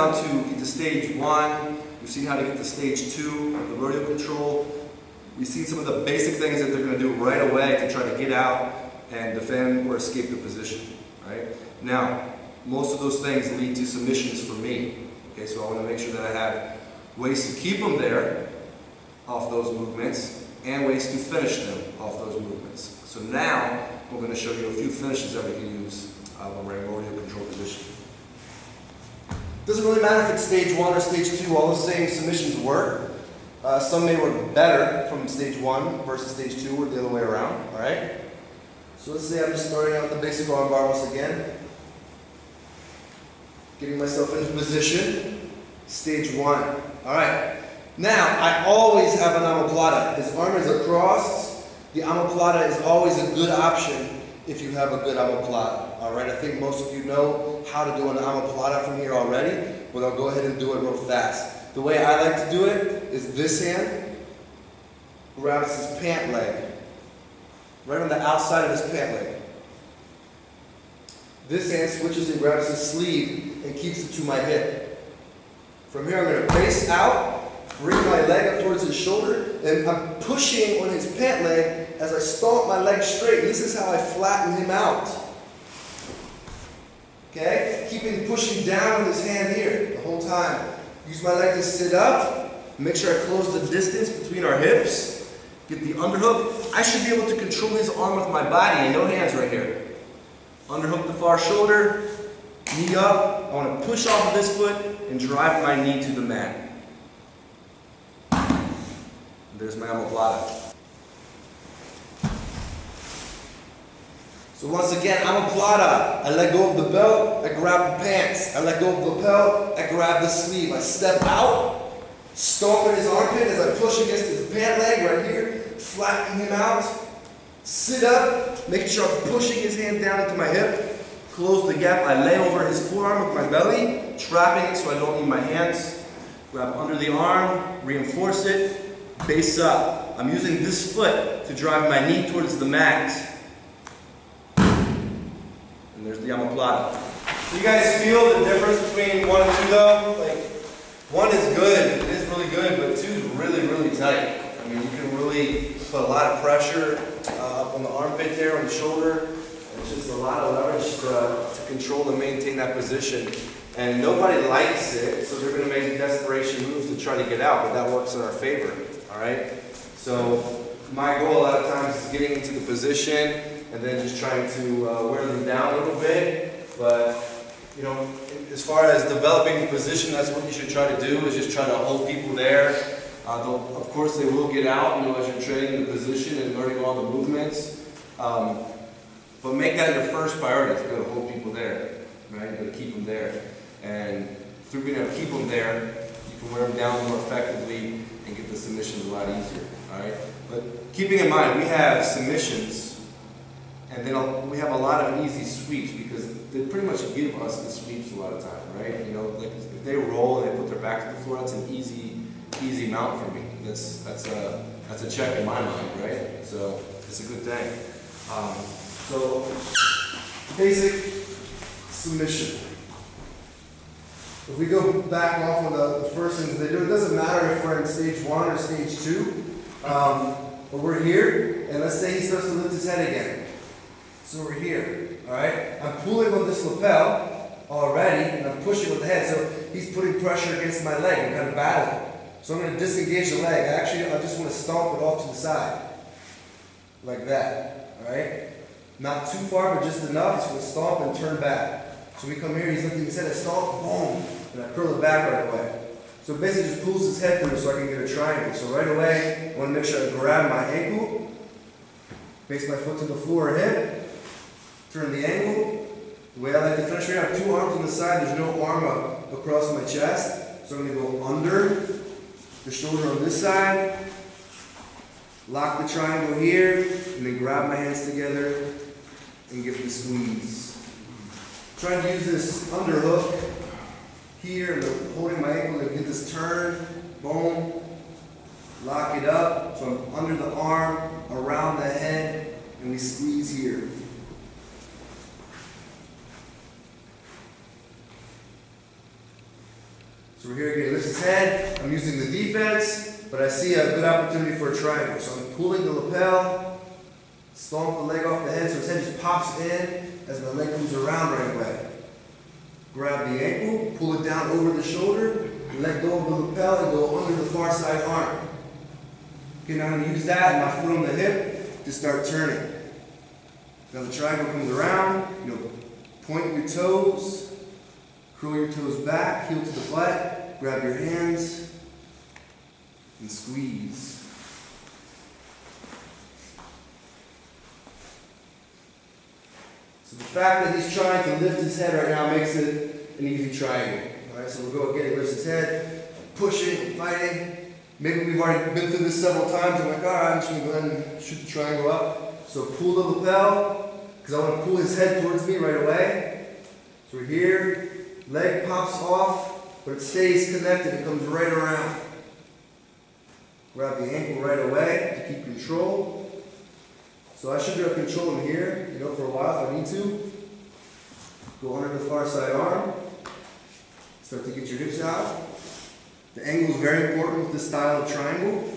now to get to stage 1. We've seen how to get to stage 2 of the rodeo control. We've seen some of the basic things that they're going to do right away to try to get out and defend or escape the position. Right? Now, most of those things lead to submissions for me. Okay, so I want to make sure that I have ways to keep them there off those movements and ways to finish them off those movements. So now we're going to show you a few finishes that we can use when we're in rodeo control position. Doesn't really matter if it's stage 1 or stage 2, all the same submissions work. Some may work better from stage 1 versus stage 2 or the other way around. Alright? So let's say I'm just starting out with the basic arm bar once again. Getting myself into position. Stage 1. Alright. Now, I always have an omoplata. His arm is across. The omoplata is always a good option if you have a good omoplata. Alright, I think most of you know how to do an omoplata from here already, but I'll go ahead and do it real fast. The way I like to do it is this hand grabs his pant leg, right on the outside of his pant leg. This hand switches and grabs his sleeve and keeps it to my hip. From here I'm going to face out, bring my leg up towards his shoulder, and I'm pushing on his pant leg as I stomp my leg straight. This is how I flatten him out. Okay? Keeping pushing down with his hand here the whole time. Use my leg to sit up. Make sure I close the distance between our hips. Get the underhook. I should be able to control his arm with my body and no hands right here. Underhook the far shoulder. Knee up. I want to push off of this foot and drive my knee to the mat. There's my omoplata. So once again, omoplata. I let go of the belt, I grab the pants. I let go of the lapel, I grab the sleeve. I step out, stomp in his armpit as I push against his pant leg right here, flatten him out. Sit up, making sure I'm pushing his hand down into my hip. Close the gap. I lay over his forearm with my belly, trapping it so I don't need my hands. Grab under the arm, reinforce it. Base up. I'm using this foot to drive my knee towards the mat. And there's the omoplata. Do you guys feel the difference between 1 and 2 though? Like, 1 is good, it is really good, but 2 is really, really tight. I mean, you can really put a lot of pressure up on the armpit there, on the shoulder. It's just a lot of leverage to control and maintain that position. And nobody likes it, so they're going to make desperation moves to try to get out, but that works in our favor. Alright? So my goal a lot of times is getting into the position and then just trying to wear them down a little bit. But, you know, as far as developing the position, that's what you should try to do, is just try to hold people there. Of course, they will get out, you know, as you're training the position and learning all the movements. But make that your first priority. You got to hold people there, right? You got to keep them there. And through being able to keep them there, you can wear them down more effectively and get the submissions a lot easier, alright? But keeping in mind, we have submissions, and then we have a lot of easy sweeps because they pretty much give us the sweeps a lot of time, right? You know, like if they roll and they put their back to the floor, that's an easy mount for me. That's a check in my mind, right? So it's a good thing. So basic submission. If we go back off on the first things they do, it doesn't matter if we're in stage 1 or stage 2, but we're here, and let's say he starts to lift his head again. So we're here, alright? I'm pulling on this lapel already, and I'm pushing with the head, so he's putting pressure against my leg. We're kind of battling. So I'm going to disengage the leg. Actually, I just want to stomp it off to the side, like that, alright? Not too far, but just enough. He's going to stomp and turn back. So we come here, he's lifting his head, I stomp, boom, and I curl it back right away. So basically just pulls his head through so I can get a triangle. So right away, I want to make sure I grab my ankle, base my foot to the floor or hip, turn the angle. The way I like to finish right now, I have 2 arms on the side, there's no arm up across my chest. So I'm going to go under the shoulder on this side, lock the triangle here, and then grab my hands together and give it a squeeze. Trying to use this underhook here, holding my ankle to get this turn, boom, lock it up, so I'm under the arm, around the head, and we squeeze here. So we're here, he lifts his head, I'm using the defense, but I see a good opportunity for a triangle. So I'm pulling the lapel, stomp the leg off the head so his head just pops in as my leg moves around right away. Grab the ankle, pull it down over the shoulder, let go of the lapel and go under the far side arm. Okay, now I'm going to use that and my foot on the hip to start turning. Now the triangle comes around, point your toes, curl your toes back, heel to the butt, grab your hands, and squeeze. So the fact that he's trying to lift his head right now makes it an easy triangle. Alright, so we'll go again, he lifts his head, pushing, fighting. Maybe we've already been through this several times. I'm like, alright, I'm just going to go ahead and shoot the triangle up. So pull the lapel, because I want to pull his head towards me right away. So we're here, leg pops off, but it stays connected, it comes right around. Grab the ankle right away to keep control. So I should be able to control him here, for a while if I need to. Go under the far side arm. Start to get your hips out. The angle is very important with this style of triangle.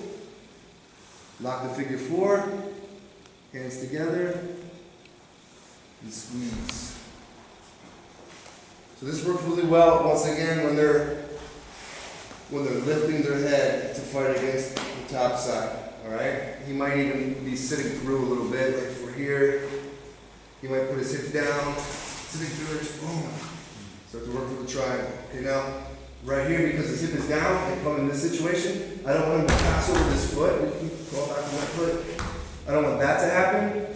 Lock the figure 4, hands together, and squeeze. So this works really well, once again, when they're lifting their head to fight against the top side. Alright? He might even be sitting through a little bit, like if we're here, he might put his hips down, sitting through it, just boom. Start to work with the triangle. Okay, now, right here, because his hip is down, and come in this situation, I don't want him to pass over this foot. Go back to my foot. I don't want that to happen.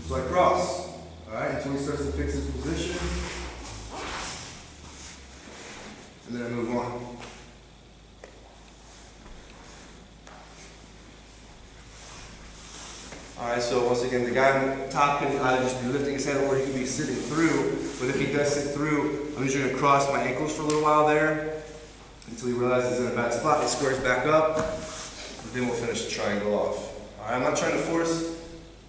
So I cross. Alright, until he starts to fix his position. And then I move on. Alright, so once again, the guy on top can either just be lifting his head or he can be sitting through. But if he does sit through, I'm usually going to cross my ankles for a little while there until he realizes he's in a bad spot. He squares back up, and then we'll finish the triangle off. Alright, I'm not trying to force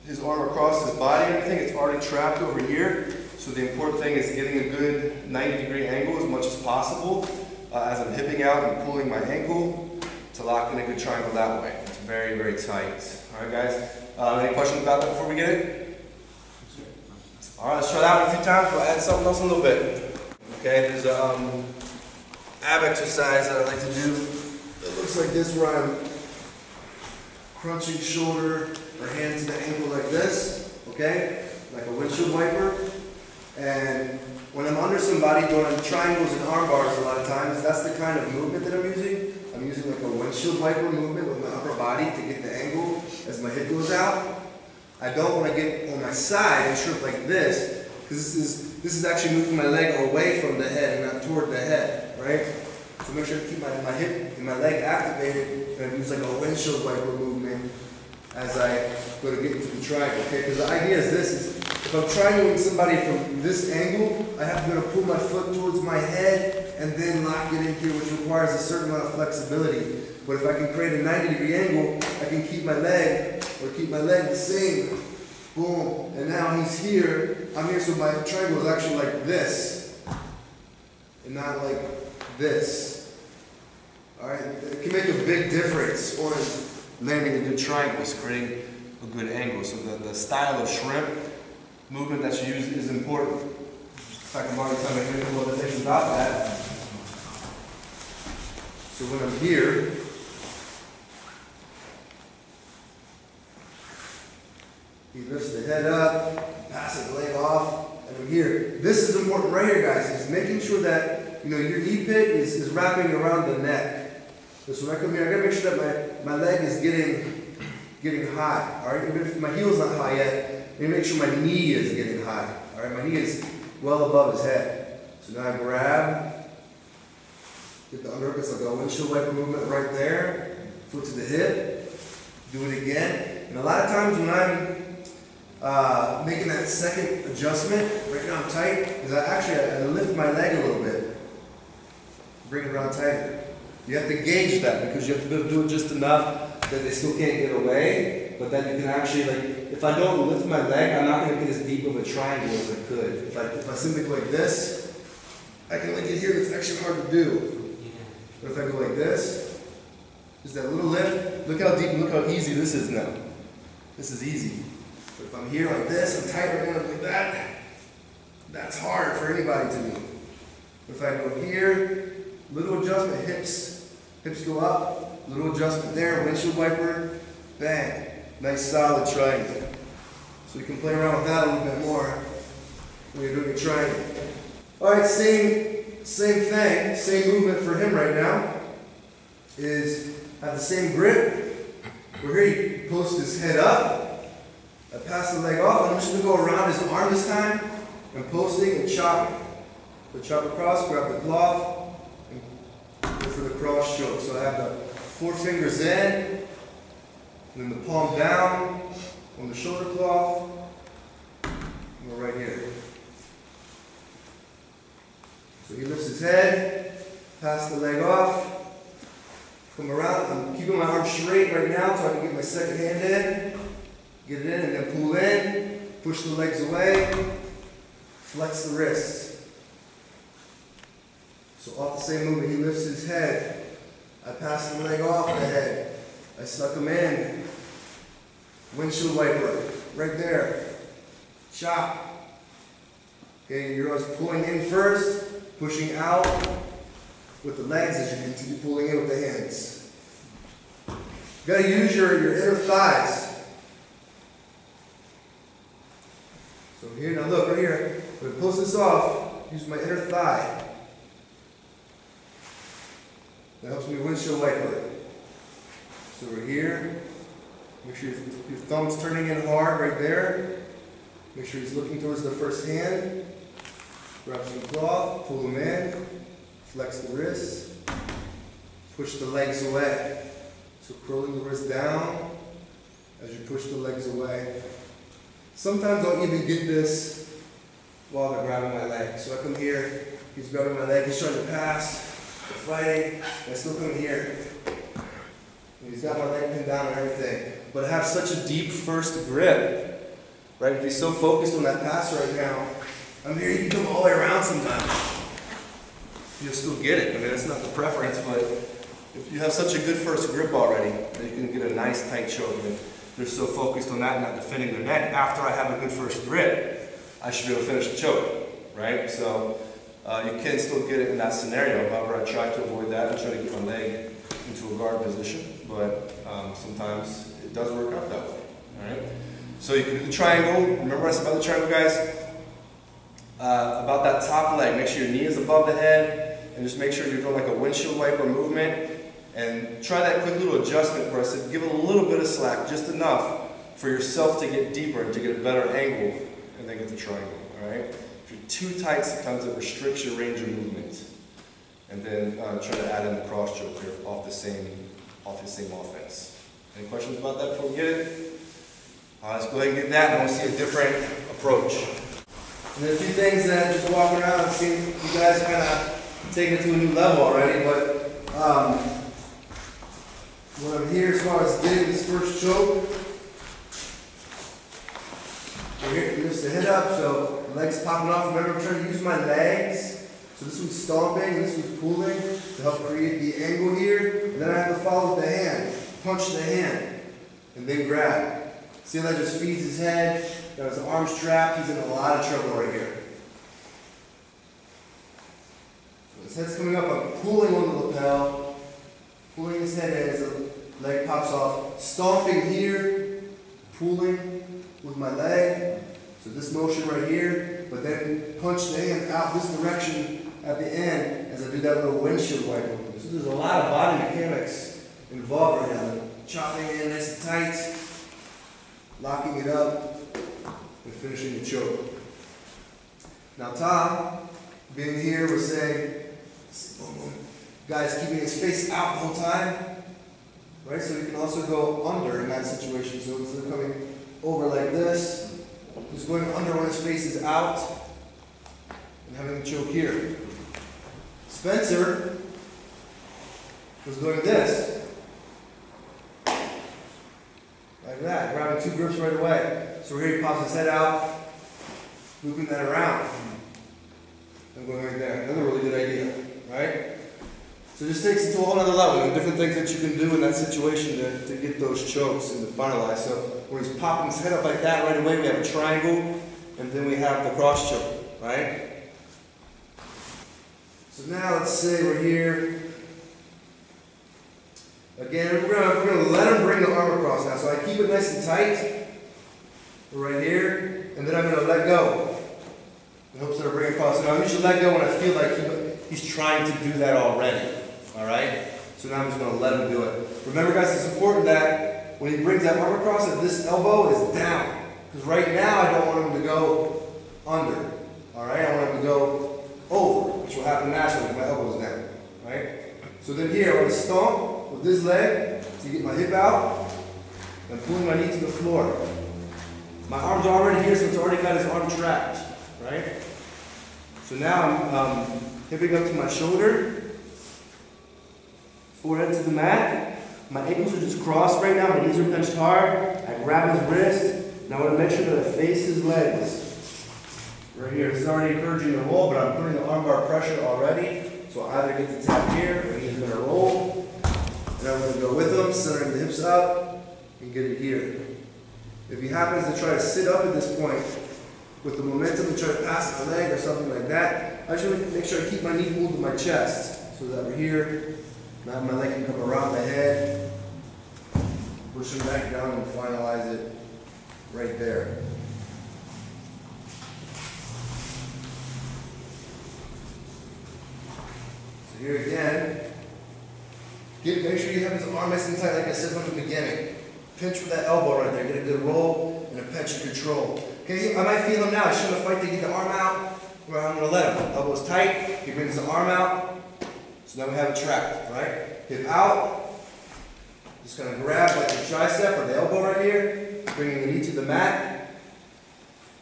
his arm across his body or anything. It's already trapped over here. So the important thing is getting a good 90-degree angle as much as possible as I'm hipping out and pulling my ankle to lock in a good triangle that way. It's very, very tight. Alright guys, any questions about that before we get it? Alright, let's try that one a few times. We'll add something else in a little bit. Okay, there's an ab exercise that I like to do. It looks like this, where I'm crunching shoulder or hand to the ankle like this, okay? Like a windshield wiper. And when I'm under somebody doing triangles and arm bars a lot of times, that's the kind of movement that I'm using. I'm using like a windshield wiper movement with my upper body to get the angle as my hip goes out. I don't want to get on my side and shrimp like this, because this is actually moving my leg away from the head and not toward the head, right? So make sure to keep my hip and my leg activated, and I use like a windshield wiper movement as I go to get into the triangle, okay? Because the idea is this, is if I'm triangling somebody from this angle, I have to be able to pull my foot towards my head and then lock it in here, which requires a certain amount of flexibility. But if I can create a 90-degree angle, I can keep my leg the same. Boom. And now he's here. I'm here, so my triangle is actually like this, and not like this. Alright? It can make a big difference on landing a good triangle, is creating a good angle. So the style of shrimp movement that you use is important. In fact, I'm already telling you a couple other things about that. So when I'm here, he lifts the head up, passes the leg off, and I'm here. This is important right here, guys. Is making sure that your knee pit is wrapping around the neck. So when I come here, I gotta make sure that my leg is getting high. All right, even if my heel's not high yet, I make sure my knee is getting high. All right, my knee is well above his head. So now I grab, get the underhook. It's like a windshield wiper movement right there. Foot to the hip. Do it again. And a lot of times when I'm making that second adjustment, right now I'm tight, is I lift my leg a little bit. Bring it around tighter. You have to gauge that, because you have to be able to do it just enough that they still can't get away, but then you can actually, like, if I don't lift my leg, I'm not going to get as deep of a triangle as I could. If I simply go like this, I can only get here, it's actually hard to do. But if I go like this, just that little lift, look how deep and look how easy this is now. This is easy. But if I'm here like this, I'm tight right now like that, that's hard for anybody to do. If I go here, little adjustment, hips go up, little adjustment there, windshield wiper, bang. Nice solid triangle. So you can play around with that a little bit more when you're doing a triangle. Alright, same thing, same movement for him right now. Is have the same grip. We're here, he posts his head up. I pass the leg off, and I'm just going to go around his arm this time. I'm posting and chopping. So chop across, grab the cloth, and go for the cross choke. So I have the 4 fingers in, and then the palm down on the shoulder cloth, and go right here. So he lifts his head, pass the leg off, come around. I'm keeping my arm straight right now so I can get my second hand in, get it in, and then pull in, push the legs away, flex the wrists. So off the same movement, he lifts his head. I pass the leg off the head. I suck him in. Windshield wiper, right there. Chop. Okay, you're always pulling in first, pushing out with the legs as you continue pulling in with the hands. You gotta use your inner thighs. So here, now look, right here. I'm gonna post this off, use my inner thigh. That helps me windshield wiper. So we're here. Make sure your thumb's turning in hard right there. Make sure he's looking towards the first hand. Grab some cloth, pull them in, flex the wrists, push the legs away. So curling the wrist down as you push the legs away. Sometimes I'll even get this while they're grabbing my leg. So I come here, he's grabbing my leg, he's trying to pass, we're fighting, and I still come here. And he's got my leg pinned down and everything. But I have such a deep first grip, right? If he's so focused on that pass right now, I'm here, you can come all the way around sometimes. You'll still get it. I mean, that's not the preference, but if you have such a good first grip already, then you can get a nice tight choke. And they're so focused on that and not defending their neck. After I have a good first grip, I should be able to finish the choke, right? So you can still get it in that scenario. However, I try to avoid that and try to get my leg into a guard position, but sometimes it does work out that way, all right? So you can do the triangle. Remember I said about the triangle, guys? About that top leg, make sure your knee is above the head, and just make sure you're doing like a windshield wiper movement, and try that quick little adjustment where I said give it a little bit of slack, just enough for yourself to get deeper and to get a better angle, and then get the triangle, all right? If you're too tight, sometimes it restricts your range of movement. And then try to add in the cross choke here off the same offense. Any questions about that before we get it? Let's go ahead and get that, and I want to see a different approach. And there's a few things that just walking around and seeing you guys kind of take it to a new level already, but when I'm here as far as getting this first choke, here, lifts the head up, so legs popping off. Remember, I'm trying to use my legs. So this one's stomping, this one's pulling to help create the angle here. And then I have to follow with the hand, punch the hand, and then grab. See how that just feeds his head? Got his arms trapped, he's in a lot of trouble right here. So his head's coming up, I'm pulling on the lapel, pulling his head in as the leg pops off, stomping here, pulling with my leg. So this motion right here, but then punch the hand out this direction at the end as I do that little windshield wiper. So there's a lot of body mechanics involved right now. Chopping in nice and tight, locking it up, and finishing the choke. Now Tom, being here, we're saying, guy's keeping his face out the whole time, right? So you can also go under in that situation. So instead of coming over like this, he's going under when his face is out and having the choke here. Spencer was doing this. Like that, grabbing 2 grips right away. So here he pops his head out, looping that around. I'm going right there. Another really good idea, right? So this takes it to a whole other level, and different things that you can do in that situation to get those chokes and to finalize. So when he's popping his head up like that, right away we have a triangle, and then we have the cross choke, right? So now let's say we're here. Again, we're gonna let him bring the arm across now. So I keep it nice and tight. We're right here, and then I'm gonna let go. In hopes that I bring it across. So I usually let go when I feel like he's trying to do that already. All right? So now I'm just gonna let him do it. Remember guys, it's important that when he brings that arm across, that this elbow is down. Because right now I don't want him to go under. All right? I want him to go over, which will happen naturally if my elbow's down. Right? So then here, I'm gonna stomp with this leg to get my hip out and pulling my knee to the floor. My arm's already here, so it's already got his arm trapped. Right? So now I'm hipping up to my shoulder, forehead to the mat. My ankles are just crossed right now, my knees are clenched hard. I grab his wrist, and I want to make sure that I face his legs. Right here, this is already encouraging the roll, but I'm putting the armbar pressure already. So I either get to tap here, or he's going to roll. And I'm going to go with him, centering the hips up, and get it here. If he happens to try to sit up at this point, with the momentum and try to pass the leg or something like that, I just want to make sure I keep my knee pulled to my chest so that we're here. Now my leg can come around my head, push him back down and finalize it right there. So here again, make sure you have his arm nice and tight like I said from the beginning. Pinch with that elbow right there, get a good roll and a pinch of control. Okay, I might feel him now. He's trying to fight to get the arm out. Well, I'm going to let him. Elbow's tight. He brings the arm out. So now we have it trapped, right? Hip out. Just going to grab like the tricep or the elbow right here. Bringing the knee to the mat.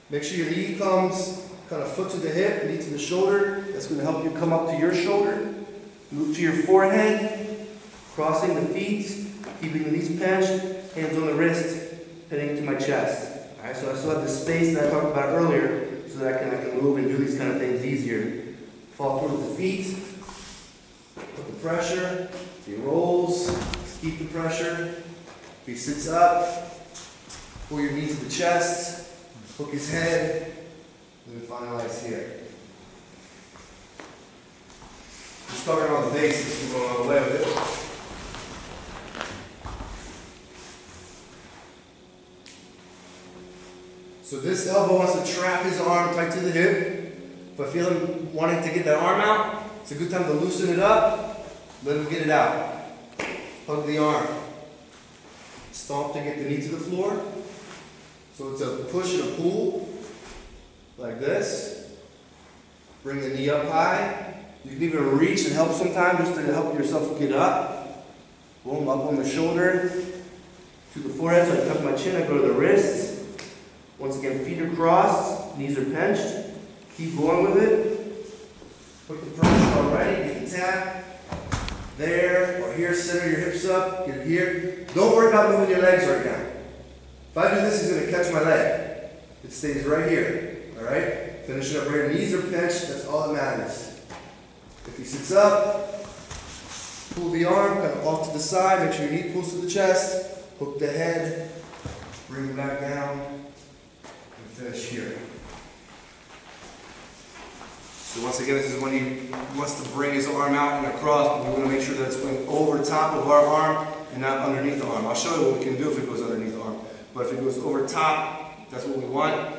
Make sure your knee comes kind of foot to the hip, knee to the shoulder. That's going to help you come up to your shoulder. Move to your forehead. Crossing the feet. Keeping the knees pinched. Hands on the wrist. Heading to my chest. Alright, so I still have the space that I talked about earlier so that I can move and do these kind of things easier. Fall through with the feet, put the pressure, if he rolls, keep the pressure. If he sits up, pull your knee to the chest, hook his head, and then finalize here. Just covering all the bases, we're going all the way with it. So this elbow wants to trap his arm tight to the hip. If I feel him wanting to get that arm out, it's a good time to loosen it up, let him get it out. Hug the arm. Stomp to get the knee to the floor. So it's a push and a pull, like this. Bring the knee up high. You can even reach and help sometimes just to help yourself get up. Boom, up on the shoulder, to the forehead, so I tuck my chin, I go to the wrist. Once again, feet are crossed, knees are pinched. Keep going with it. Put the pressure already, get the tap. There, or here, center your hips up, get it here. Don't worry about moving your legs right now. If I do this, he's going to catch my leg. It stays right here, all right? Finish it up right here. Knees are pinched, that's all that matters. If he sits up, pull the arm, kind of off to the side, make sure your knee pulls to the chest, hook the head, bring it back down, and finish here. So once again, this is when he wants to bring his arm out and across, but we want to make sure that it's going over top of our arm and not underneath the arm. I'll show you what we can do if it goes underneath the arm. But if it goes over top, that's what we want.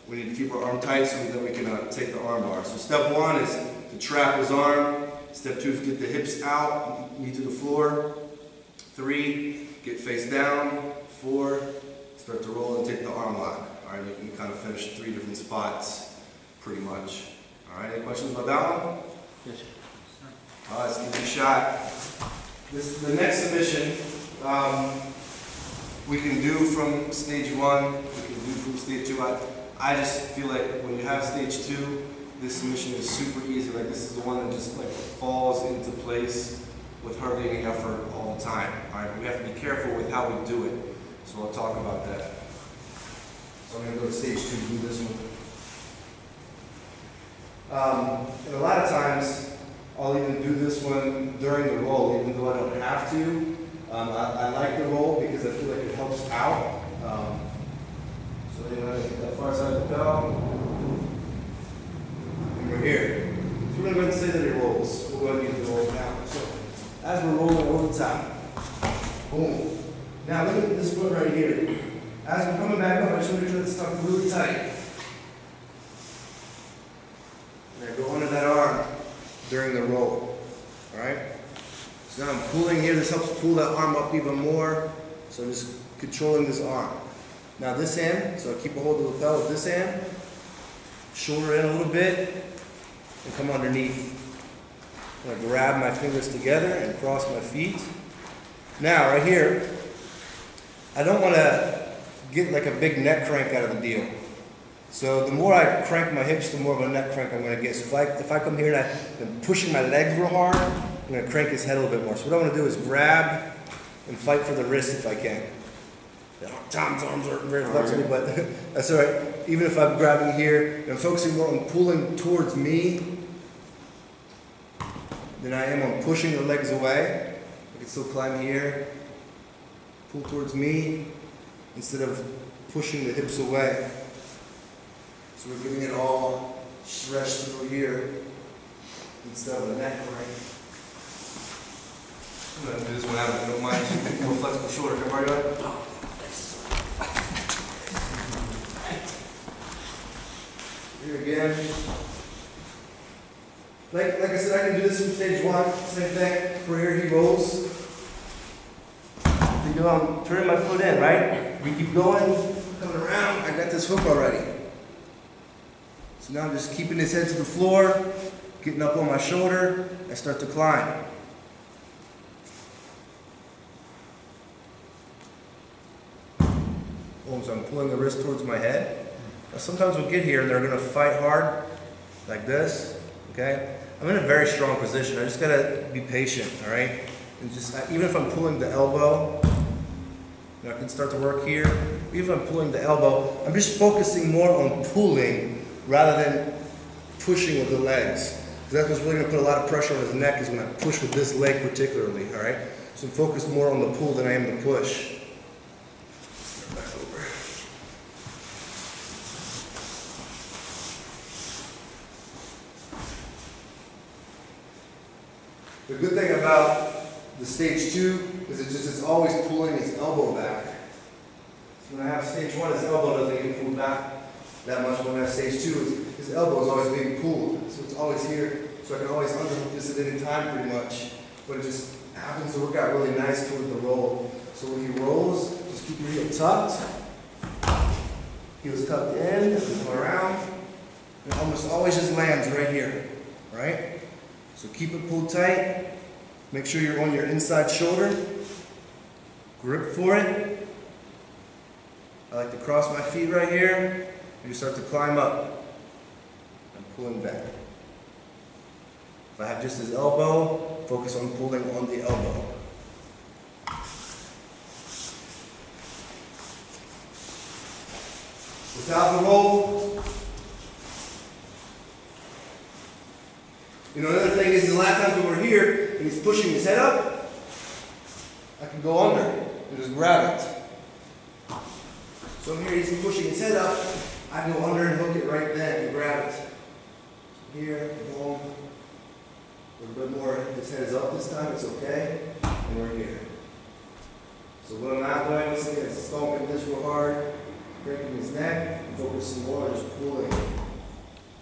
We need to keep our arm tight so that we can take the arm bar. So step one is to trap his arm. Step two is get the hips out, knee to the floor. 3, get face down. 4, start to roll and take the arm lock. All right, you can kind of finish 3 different spots pretty much. All right, any questions about that one? Yes, sir. All right, let's give it a shot. The next submission we can do from stage 1, we can do from stage 2. I just feel like when you have stage 2, this submission is super easy. Like this is the one that just like falls into place with hardly any effort all the time. All right, we have to be careful with how we do it. So I'll talk about that. So I'm going to go to stage 2 to do this one. And a lot of times, I'll even do this one during the roll, even though I don't have to. I like the roll because I feel like it helps out. So you know, that far side of the bell. And we're here. So we're going to go ahead and say that it rolls. We'll go ahead and use the roll now. So as we're rolling over the top, boom. Now look at this foot right here. As we're coming back up, I just want to make sure it's stuck really tight. And I go under that arm during the roll. Alright? So now I'm pulling here. This helps pull that arm up even more. So I'm just controlling this arm. Now this hand, so I keep a hold of the lapel with this hand. Shoulder in a little bit. And come underneath. I'm going to grab my fingers together and cross my feet. Now, right here, I don't want to get like a big neck crank out of the deal. So the more I crank my hips, the more of a neck crank I'm going to get. So if I come here and I'm pushing my legs real hard, I'm going to crank his head a little bit more. So what I want to do is grab and fight for the wrist if I can. Tom's arms aren't very flexible, but that's all right. Even if I'm grabbing here, and I'm focusing more on pulling towards me than I am on pushing the legs away. I can still climb here, pull towards me, instead of pushing the hips away. So we're getting it all stretched through here, instead of a neck crank. I'm going to do this one out if you don't mind. More flexible shoulder. Come right up. Here again. Like I said, I can do this in stage one. Same thing. For here, he rolls. You know, I'm turning my foot in, right? We keep going, coming around. I got this hook already. So now I'm just keeping his head to the floor, getting up on my shoulder. I start to climb. Boom, so I'm pulling the wrist towards my head. Now sometimes we'll get here and they're going to fight hard, like this, okay? I'm in a very strong position. I just got to be patient, all right? And just, even if I'm pulling the elbow, I can start to work here. Even if I'm pulling the elbow, I'm just focusing more on pulling rather than pushing with the legs. Because that's what's really going to put a lot of pressure on his neck is when I push with this leg particularly, all right? So I'm focused more on the pull than I am the push. The good thing about the stage two is it's always pulling his elbow back. So when I have stage one, his elbow doesn't get pulled back that much. When I have stage two, his elbow is always being pulled. So it's always here. So I can always underhook this at any time pretty much. But it just happens to work out really nice toward the roll. So when he rolls, just keep your heel tucked. Heel's tucked in, come around. And it almost always just lands right here. Right? So keep it pulled tight. Make sure you're on your inside shoulder. Grip for it. I like to cross my feet right here. And you start to climb up. I'm pulling back. If I have just his elbow, focus on pulling on the elbow. Without the roll, you know, another thing is the last time we were here and he's pushing his head up, I can go under and just grab it. So I'm here, he's pushing his head up, I can go under and hook it right then and grab it. So here, boom. A little bit more, his head is up this time, it's okay. And we're here. So what I'm not doing is stomping this real hard, breaking his neck, and focusing more on just pulling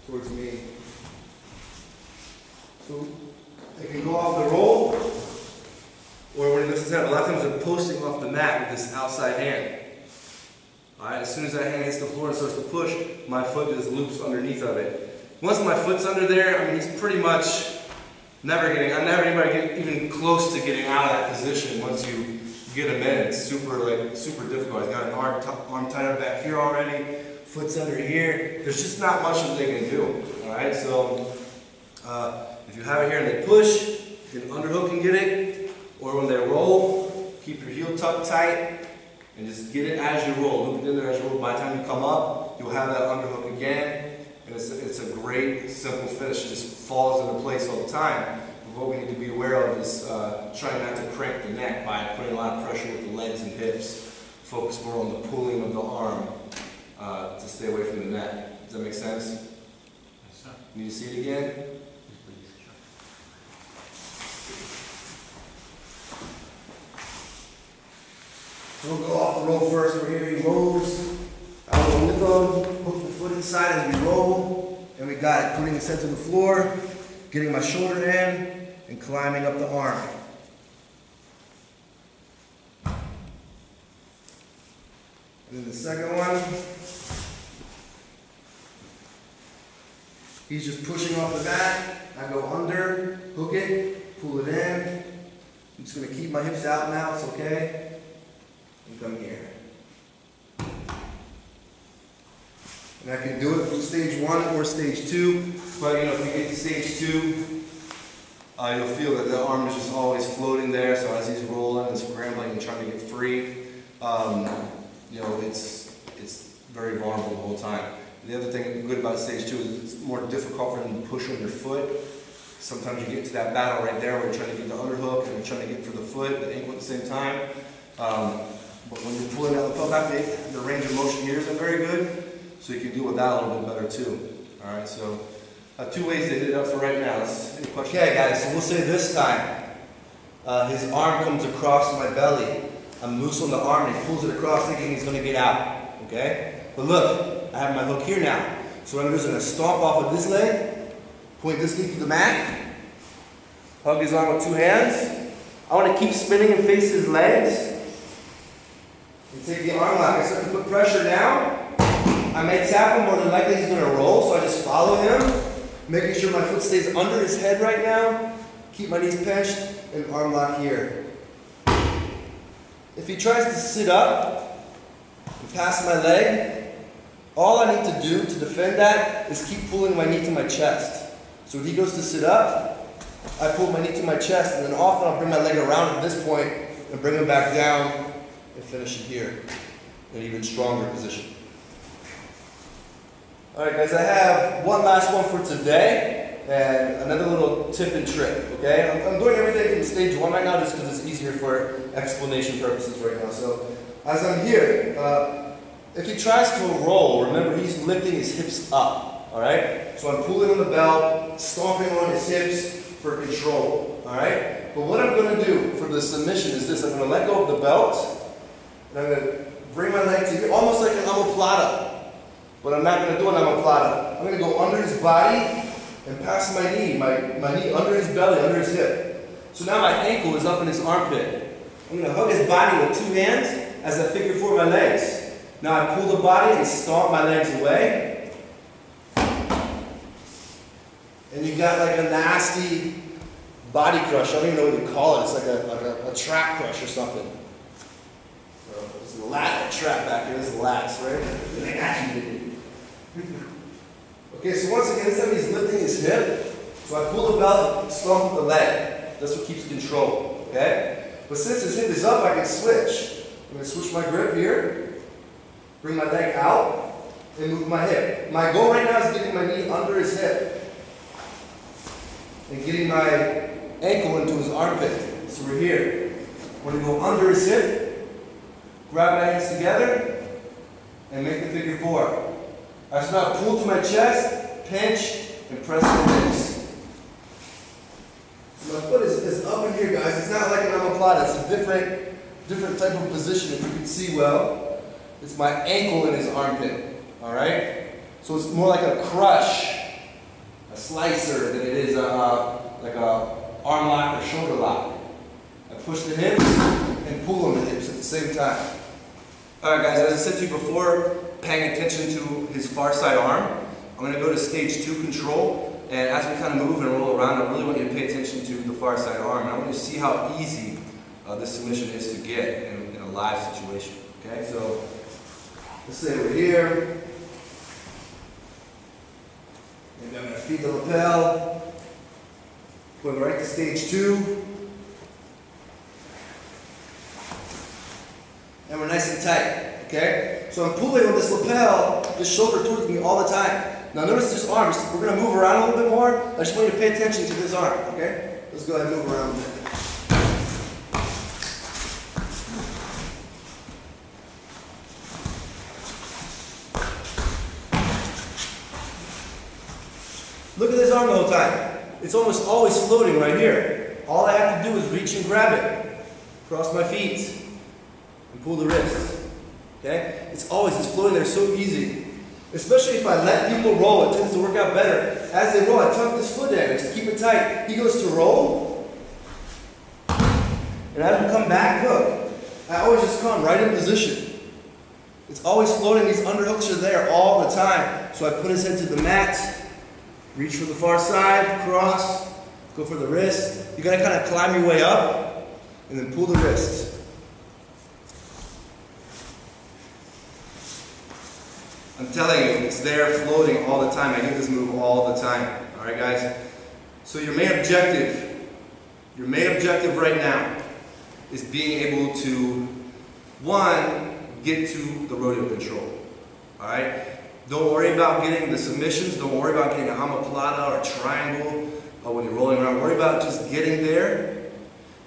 towards me. So they can go off the roll, or when this is out, a lot of times they're posting off the mat with this outside hand. Alright, as soon as that hand hits the floor and starts to push, my foot just loops underneath of it. Once my foot's under there, I mean, he's pretty much I never anybody get even close to getting out of that position once you get him in. It's super difficult. He's got an arm tied up back here already, foot's under here. There's just not much that they can do. Alright, so if you have it here and they push, you can underhook and get it, or when they roll, keep your heel tucked tight and just get it as you roll. Loop it in there as you roll. By the time you come up, you'll have that underhook again, and And it's a great, simple finish. It just falls into place all the time. But what we need to be aware of is trying not to crank the neck by putting a lot of pressure with the legs and hips. Focus more on the pulling of the arm to stay away from the neck. Does that make sense? Yes, sir. Need to see it again? So we'll go off the roll first. We're here, he rolls. I will with him, hook the foot inside as we roll. And we got it, putting his head to the floor, getting my shoulder in, and climbing up the arm. And then the second one, he's just pushing off the mat. I go under, hook it, pull it in. I'm just going to keep my hips out now, it's okay. And come here. And I can do it from stage 1 or stage 2. But you know, if you get to stage 2, you'll feel that the arm is just always floating there. So as he's rolling and scrambling and trying to get free, you know, it's very vulnerable the whole time. The other thing good about stage 2 is it's more difficult for him to push on your foot. Sometimes you get to that battle right there where you're trying to get the underhook and you're trying to get for the foot, the ankle at the same time. But when you're pulling out the pedal back, the range of motion here isn't very good, so you can deal with that a little bit better too. All right, so 2 ways to hit it up for right now. Any questions? Okay, guys. So we'll say this time, his arm comes across my belly. I'm loose on the arm, and he pulls it across, thinking he's going to get out. Okay, but look, I have my hook here now. So what I'm going to stomp off of this leg, point this knee to the mat, hug his arm with 2 hands. I want to keep spinning and face his legs. And take the arm lock. I start to put pressure down. I may tap him, more than likely he's going to roll, so I just follow him, making sure my foot stays under his head right now. Keep my knees pinched and arm lock here. If he tries to sit up and pass my leg, all I need to do to defend that is keep pulling my knee to my chest. So when he goes to sit up, I pull my knee to my chest, and then often I'll bring my leg around at this point and bring him back down and finish it here in an even stronger position. Alright guys, I have one last one for today and another little tip and trick, okay? I'm doing everything from stage 1 right now just because it's easier for explanation purposes right now. So as I'm here, if he tries to roll, remember he's lifting his hips up, alright? So I'm pulling on the belt, stomping on his hips for control, alright? But what I'm going to do for the submission is this. I'm going to let go of the belt, and I'm going to bring my leg to here, almost like an omoplata. But I'm not going to do an omoplata. I'm going to go under his body and pass my knee under his belly, under his hip. So now my ankle is up in his armpit. I'm going to hug his body with 2 hands as I figure 4 my legs. Now I pull the body and stomp my legs away. And you got like a nasty body crush. I don't even know what you call it. It's like a trap crush or something. So it's a lat, a trap back here. This is lats, right? Okay, so once again, this time he's lifting his hip. So I pull the belt and stomp with the leg. That's what keeps control, okay? But since his hip is up, I can switch. I'm going to switch my grip here, bring my leg out, and move my hip. My goal right now is getting my knee under his hip and getting my ankle into his armpit. So we're here. We're going to go under his hip, grab my hands together, and make the figure 4. I just now pull to my chest, pinch, and press the hips. So my foot is up in here, guys. It's not like an omoplata. It's a different type of position, if you can see well. It's my ankle in his armpit, all right? So it's more like a crush, a slicer, than it is like a arm lock or shoulder lock. I push the hips and pull on the hips at the same time. All right, guys, as I said to you before, paying attention to his far side arm. I'm going to go to stage 2 control, and as we kind of move and roll around, I really want you to pay attention to the far side arm. And I want you to see how easy this submission is to get in a live situation. Okay, so let's say we're here, and I'm going to feed the lapel, going right to stage 2, and we're nice and tight. Okay? So I'm pulling on this lapel, this shoulder towards me all the time. Now notice this arm, we're going to move around a little bit more. I just want you to pay attention to this arm, okay? Let's go ahead and move around a bit. Look at this arm the whole time. It's almost always floating right here. All I have to do is reach and grab it. Cross my feet and pull the wrist. Okay? It's floating there so easy. Especially if I let people roll, it tends to work out better. As they roll, I tuck this foot in just to keep it tight. He goes to roll. And as we come back, look, I always just come right in position. It's always floating. These underhooks are there all the time. So I put his head to the mat. Reach for the far side, cross, go for the wrist. You gotta kind of climb your way up, and then pull the wrist. I'm telling you, it's there floating all the time. I do this move all the time. All right, guys? So your main objective right now is being able to, one, get to the rodeo control. All right? Don't worry about getting the submissions. Don't worry about getting a omoplata or a triangle when you're rolling around. Worry about just getting there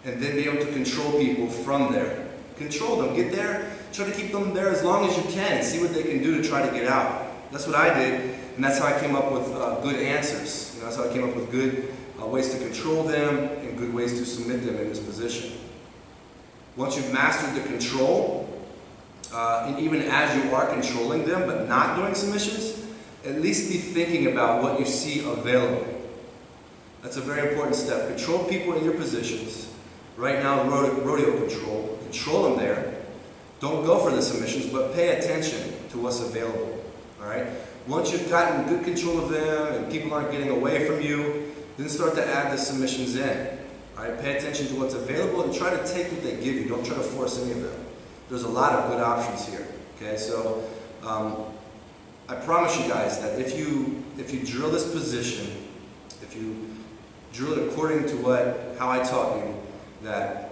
and then be able to control people from there. Control them. Get there. Try to keep them there as long as you can and see what they can do to try to get out. That's what I did, and that's how I came up with good answers. You know, that's how I came up with good ways to control them and good ways to submit them in this position. Once you've mastered the control, and even as you are controlling them but not doing submissions, at least be thinking about what you see available. That's a very important step. Control people in your positions. Right now, rodeo control. Control them there. Don't go for the submissions, but pay attention to what's available. All right? Once you've gotten good control of them and people aren't getting away from you, then start to add the submissions in. All right? Pay attention to what's available and try to take what they give you. Don't try to force any of them. There's a lot of good options here. Okay, so I promise you guys that if you drill this position, if you drill it according to how I taught you, that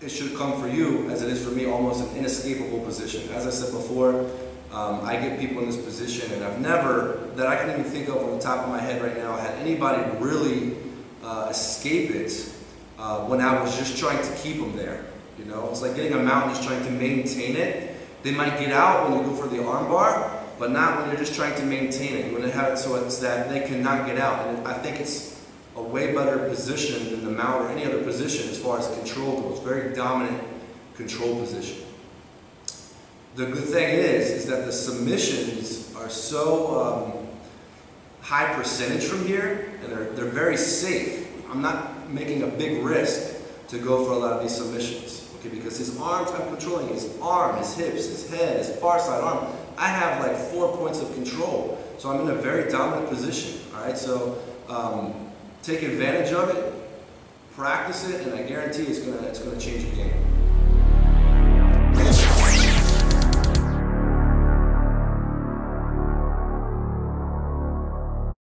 it should come for you, as it is for me, almost an inescapable position. As I said before, I get people in this position, and I've never, that I can even think of on the top of my head right now, had anybody really escape it when I was just trying to keep them there. You know, it's like getting a mountain, just trying to maintain it. They might get out when you go for the arm bar, but not when you're just trying to maintain it. You want to have it so it's that they cannot get out. And I think it's a way better position than the mount or any other position as far as control goes. Very dominant control position. The good thing is that the submissions are so high percentage from here, and they're very safe. I'm not making a big risk to go for a lot of these submissions, okay? Because his arms, I'm controlling his arm, his hips, his head, his far side arm. I have like 4 points of control, so I'm in a very dominant position. All right, so take advantage of it, practice it, and I guarantee it's gonna change your game.